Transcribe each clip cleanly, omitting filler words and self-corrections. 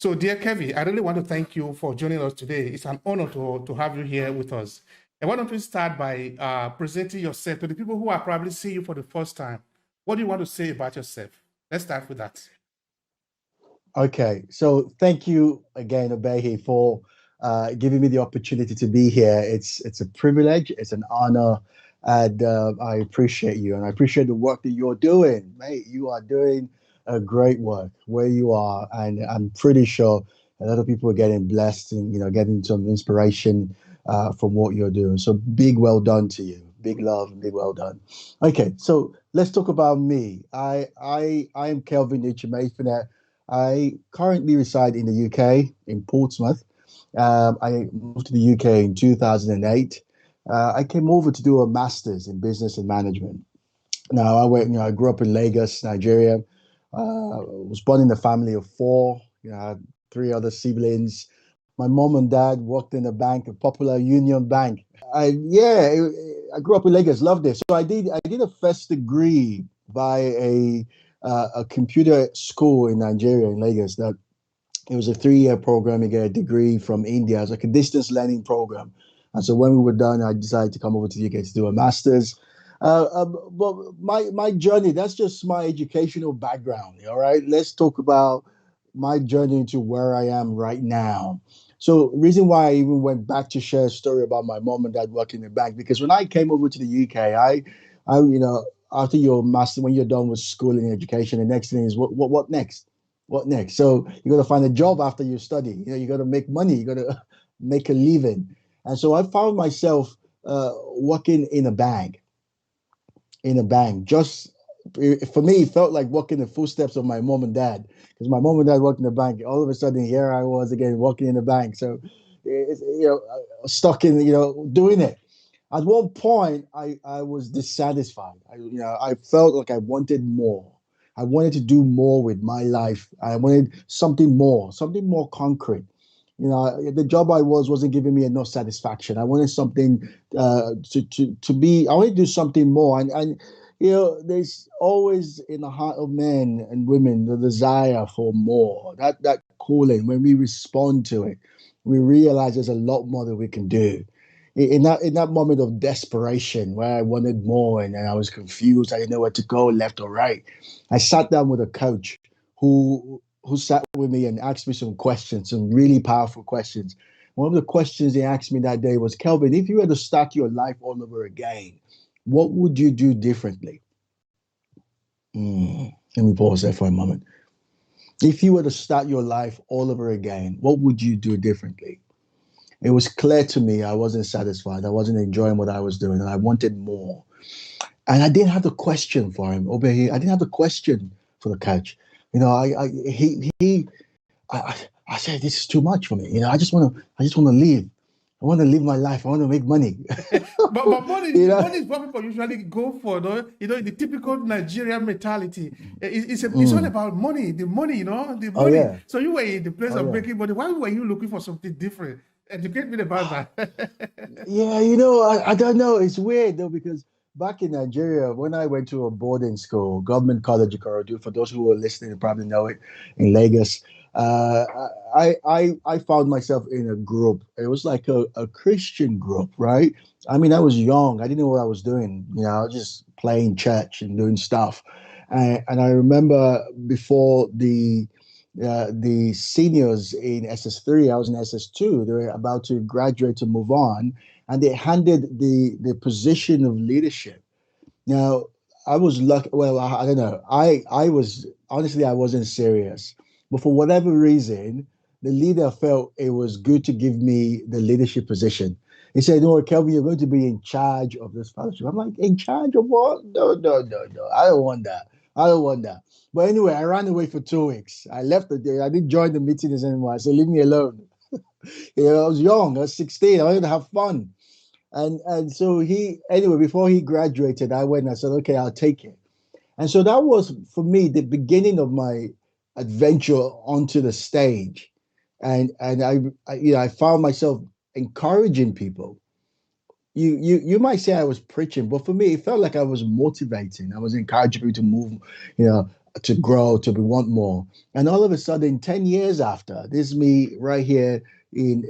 So, dear Kevin, I really want to thank you for joining us today. It's an honor to have you here with us. And why don't we start by presenting yourself to the people who are probably seeing you for the first time? What do you want to say about yourself? Let's start with that. Okay, so thank you again, Obehi, for giving me the opportunity to be here. It's a privilege, it's an honor, and I appreciate you, and I appreciate the work that you're doing, mate. You are doing a great work where you are, and I'm pretty sure a lot of people are getting blessed and getting some inspiration from what you're doing. So big well done to you. Big love and big well done. Okay, so let's talk about me. I am Kelvin Ichimefinet. I currently reside in the UK, in Portsmouth. I moved to the UK in 2008. I came over to do a master's in business and management. Now, I grew up in Lagos, Nigeria. Was born in a family of four. I had three other siblings. My mom and dad worked in a bank, a Popular Union Bank. I grew up in Lagos, loved it. So I did a first degree by a computer school in Nigeria, in Lagos. That it was a 3-year program. You get a degree from India. It's like a distance learning program. And so when we were done, I decided to come over to the UK to do a master's. But my journey, that's just my educational background. All right, let's talk about my journey to where I am right now. So reason why I even went back to share a story about my mom and dad working in the bank, because when I came over to the UK, after your master, when you're done with school and education, the next thing is what next? What next? So you got to find a job after you study. You got to make money. You got to make a living. And so I found myself working in a bank. In a bank, just for me, it felt like walking the footsteps of my mom and dad, because my mom and dad worked in the bank. All of a sudden, here I was again working in the bank. So, stuck in, doing it. At one point, I was dissatisfied. I felt like I wanted more. I wanted to do more with my life. I wanted something more concrete. The job I wasn't giving me enough satisfaction. I wanted something to be. I wanted to do something more. And there's always in the heart of men and women the desire for more. That calling. When we respond to it, we realize there's a lot more that we can do. In that moment of desperation where I wanted more and I was confused, I didn't know where to go, left or right, I sat down with a coach who sat with me and asked me some questions, some really powerful questions. One of the questions he asked me that day was, Kelvin, if you had to start your life all over again, what would you do differently? Let me pause there for a moment. If you were to start your life all over again, what would you do differently? It was clear to me I wasn't satisfied. I wasn't enjoying what I was doing, and I wanted more. And I didn't have the question for him, Obehi. I didn't have the question for the coach. I said, this is too much for me. I just want to live. I want to live my life. I want to make money. But money is what people usually go for, though. The typical Nigerian mentality. It's all about money, the money, the Oh money. yeah. So you were in the place Oh of yeah. making money. Why were you looking for something different? Educate me about that. Yeah, I don't know. It's weird though, because back in Nigeria, when I went to a boarding school, government college Ikorodu, for those who are listening, they probably know it, in Lagos. Uh, I found myself in a group. It was like a Christian group, right? I mean, I was young. I didn't know what I was doing. I was just playing church and doing stuff. And I remember before the seniors in SS3, I was in SS2. They were about to graduate to move on, and they handed the position of leadership. Now, I was lucky. Well, I don't know. I was honestly I wasn't serious, but for whatever reason, the leader felt it was good to give me the leadership position. He said, "No, Kelvin, you're going to be in charge of this fellowship." I'm like, "In charge of what? No, no, no, no. I don't want that. I don't want that." But anyway, I ran away for 2 weeks. I left the day. I didn't join the meetings anymore. I said, "Leave me alone." I was young. I was 16. I wanted to have fun. And so before he graduated, I went and I said, okay, I'll take it. And so that was for me the beginning of my adventure onto the stage. And I found myself encouraging people. You might say I was preaching, but for me, it felt like I was motivating. I was encouraging people to move, to grow, to want more. And all of a sudden, 10 years after, this is me right here in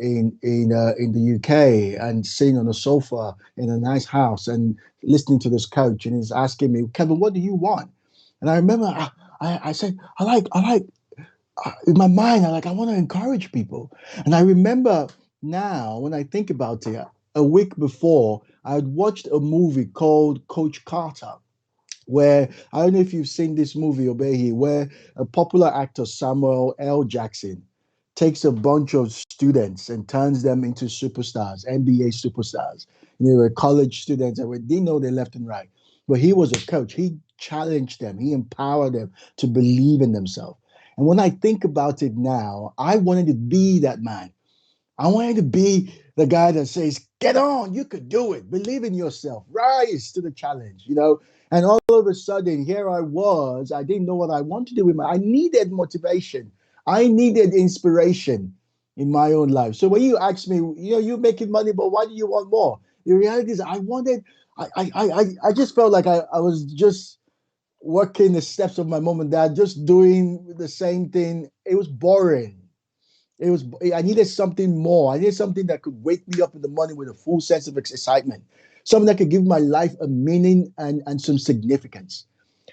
the UK and sitting on a sofa in a nice house and listening to this coach, and he's asking me, Kevin, what do you want? And I remember I said, I like in my mind, I want to encourage people. And I remember now when I think about it, a week before, I had watched a movie called Coach Carter, where I don't know if you've seen this movie, Obehi, where a popular actor, Samuel L. Jackson, takes a bunch of students and turns them into superstars, NBA superstars. You know, college students that didn't know they left and right. But he was a coach. He challenged them, he empowered them to believe in themselves. And when I think about it now, I wanted to be that man. I wanted to be the guy that says, get on, you could do it. Believe in yourself. Rise to the challenge, you know? And all of a sudden, here I was. I didn't know what I wanted to do with my I needed motivation. I needed inspiration in my own life. So when you ask me, you know, you're making money, but why do you want more? The reality is I just felt like I was just working the steps of my mom and dad, just doing the same thing. It was boring. It was I needed something more. I needed something that could wake me up in the morning with a full sense of excitement, something that could give my life a meaning and some significance.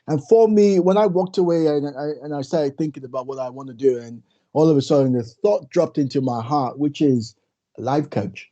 And for me, when I walked away and I started thinking about what I want to do, and all of a sudden the thought dropped into my heart, which is a life coach.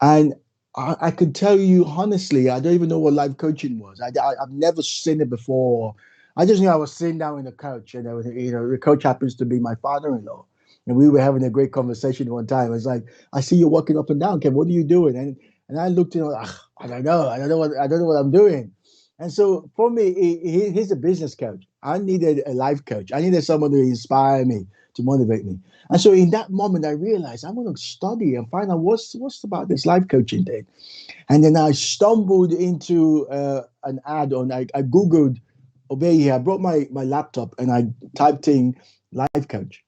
And I could tell you honestly, I don't even know what life coaching was. I've never seen it before. I just knew I was sitting down with a coach, and you know, the coach happens to be my father-in-law, and we were having a great conversation one time. It's like, I see you walking up and down, Kev. What are you doing? And I looked, you know, I don't know, I don't know what I'm doing. And so for me, he's a business coach. I needed a life coach. I needed someone to inspire me, to motivate me. And so in that moment, I realized I'm going to study and find out what's about this life coaching thing. And then I stumbled into an ad on. I googled Obey. I brought my laptop and I typed in life coach,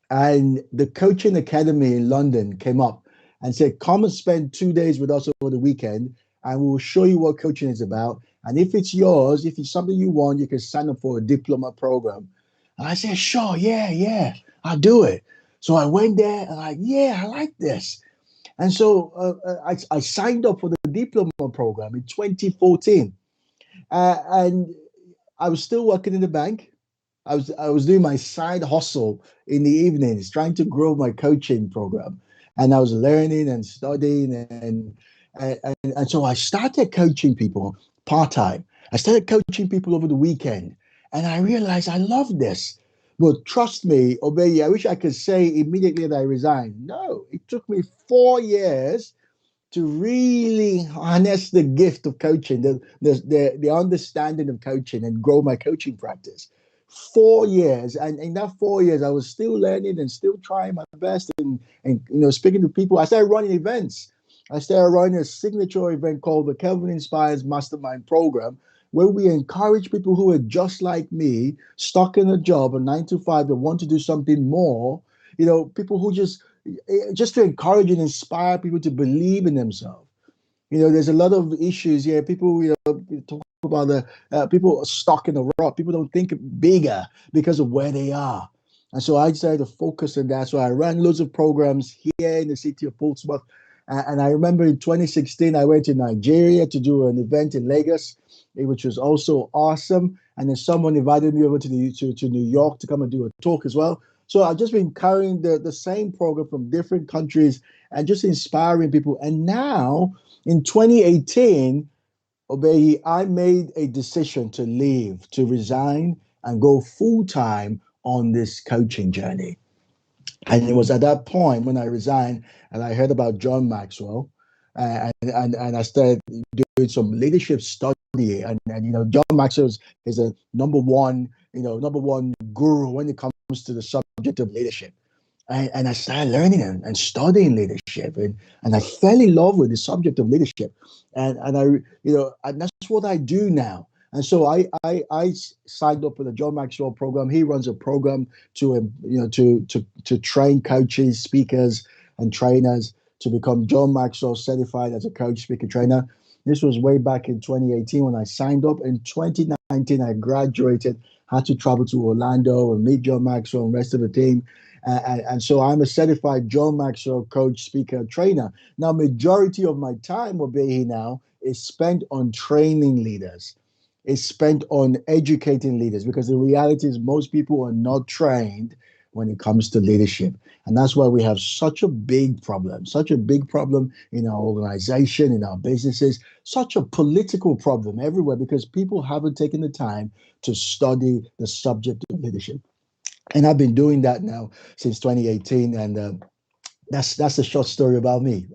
and the coaching academy in London came up and said, "Come and spend 2 days with us over the weekend, and we will show you what coaching is about. And if it's yours, if it's something you want, you can sign up for a diploma program." And I said, "Sure, yeah, I'll do it." So I went there and yeah, I like this. And so I signed up for the diploma program in 2014. And I was still working in the bank. I was doing my side hustle in the evenings, trying to grow my coaching program, and I was learning and studying, and so I started coaching people part time. I started coaching people over the weekend, and I realized I love this. But trust me, Obey, I wish I could say immediately that I resigned. No, it took me 4 years to really harness the gift of coaching, the understanding of coaching, and grow my coaching practice. 4 years, and in that 4 years, I was still learning and still trying my best, and you know, speaking to people. I started running events. I started running a signature event called the Kelvin Inspires Mastermind Program, where we encourage people who are just like me, stuck in a job, a 9 to 5, that want to do something more. You know, people who just to encourage and inspire people to believe in themselves. You know, there's a lot of issues here. People, you know, talk about the people are stuck in the rut. People don't think bigger because of where they are. And so I decided to focus on that. So I ran loads of programs here in the city of Portsmouth. And I remember in 2016, I went to Nigeria to do an event in Lagos, which was also awesome. And then someone invited me over to New York to come and do a talk as well. So I've just been carrying the same program from different countries and just inspiring people. And now in 2018, Obey, I made a decision to leave, to resign, and go full time on this coaching journey. And it was at that point when I resigned and I heard about John Maxwell, and I started doing some leadership study. And you know, John Maxwell is a number one guru when it comes to the subject of leadership. And I started learning and studying leadership, and I fell in love with the subject of leadership, and and that's what I do now. And so I signed up for the John Maxwell program. He runs a program to train coaches, speakers, and trainers to become John Maxwell certified as a coach, speaker, trainer. This was way back in 2018 when I signed up. In 2019, I graduated had to travel to Orlando and meet John Maxwell and the rest of the team. And so I'm a certified John Maxwell coach, speaker, trainer. Now, majority of my time, Obehi, now is spent on training leaders. It's spent on educating leaders because the reality is most people are not trained when it comes to leadership. And that's why we have such a big problem in our organization, in our businesses, such a political problem everywhere because people haven't taken the time to study the subject of leadership. And I've been doing that now since 2018, and that's a short story about me.